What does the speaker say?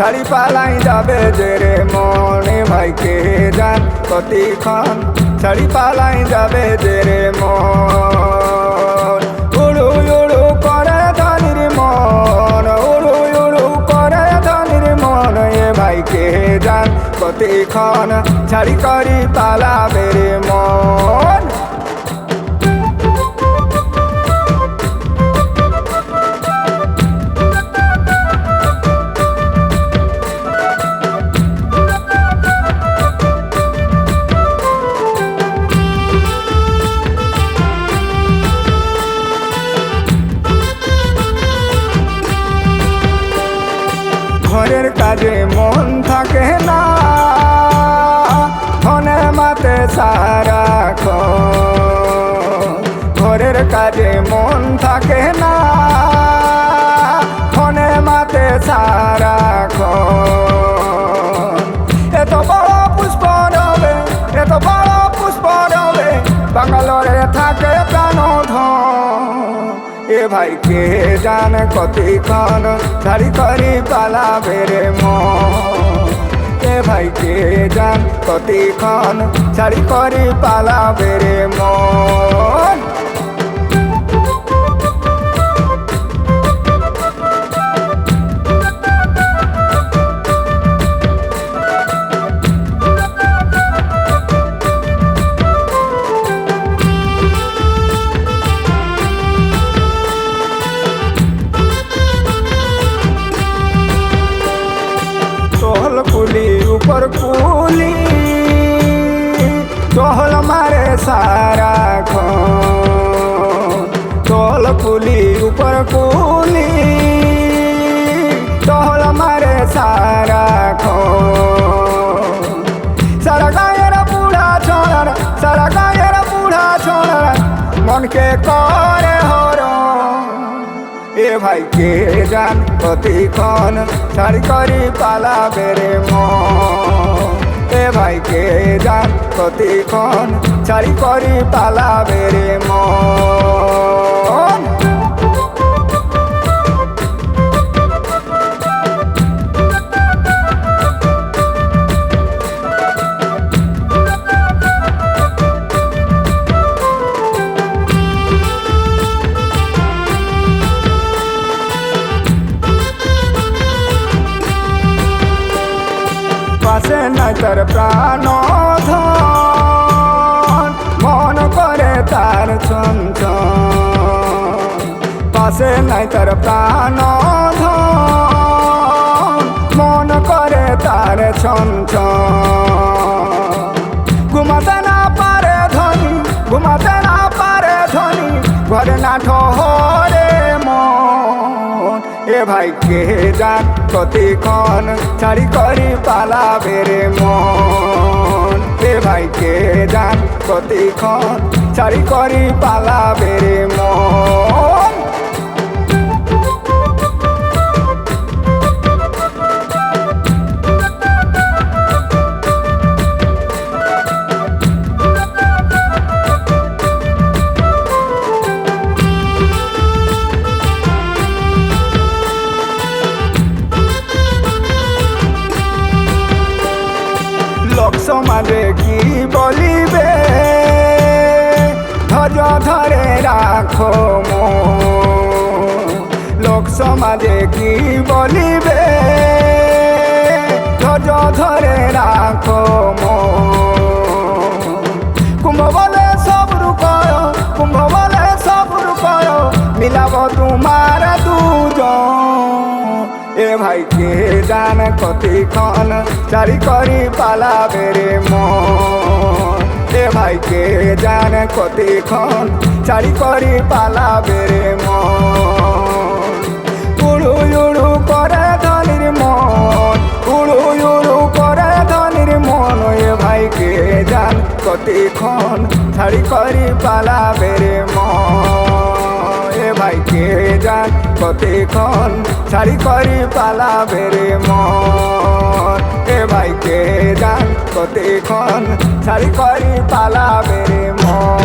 ছাড়ি পালাই যাবে যে রে মনে ভাই কে জান কতক্ষণ ছাড়ি পালাই যাবে যে রে মন উড়ু উড়ু করে ধনির মন উড়ু উড়ু করে ধনির মন এ ভাই কে জান কতক্ষণ ছাড়ি করি পালাবে রে মন ঘরের কাজে মন থাকে না ফোনে মাতে সারাক্ষণ ঘরের কাজে মন থাকে না ফোনে মাতে সারাক্ষণ এত বড় পুষ্প রবে এত বড় পুষ্প রবে বাঙ্গালোরে থাকে প্রাণধন এ ভাই কে জান কতক্ষণ ছাড়ি করি পালাবে রে মন এ ভাই কে জান কতক্ষণ ছাড়ি করি পালাবে রে মন কুলি উপর কুলি চহল মারে সারাক্ষণ চহল কুলি উপর কুলি চহল মারে সারাক্ষণ সারা গায়ের বুড়া ছোড়ার সারা গায়ের বুড়া ছোড়ার মনকে করে এ ভাই কে জান কতক্ষণ ছাড়ি করি পালাবে রে মন এ ভাই কে জান কতক্ষণ ছাড়ি করি পালাবে রে মন পাশে নাই তার প্রাণ ধন মন করে তার ছনছন পাশে নাই তার প্রাণ ধন মন করে তার ছনছন ঘুমাতে না পারে ধনী ঘুমাতে না পারে ধনী ঘরে না ঠহরে মন এ ভাই কে জান কতক্ষণ ছাড়ি করি পালাবে রে মন এ ভাই কে জান কতক্ষণ ছাড়ি করি পালাবে রে মন লোক সমাজে কি বলিবে ধৈর্য ধরে রাখো মন লোক সমাজে কি বলিবে ধৈর্য ধরে রাখো মন কুম্ভ বলে সবরু করো কুম্ভ বলে সবরু করো মিলাব তোমার দুজন এ ভাই কে জান কতক্ষণ ছাড়ি করি পালাবে রে মন এ ভাই কে জান কতক্ষণ ছাড়ি করি পালাবে রে মন উড়ু উড়ু করে ধনির মন উড়ু উড়ু করে ধনির মন এ ভাই কে জান কতক্ষণ ছাড়ি করি পালাবে রে মন এ ভাই কে জান কতক্ষণ ছাড়ি করি পালাবে রে মন এ ভাই কে জান কতক্ষণ ছাড়ি করি পালাবে রে মন।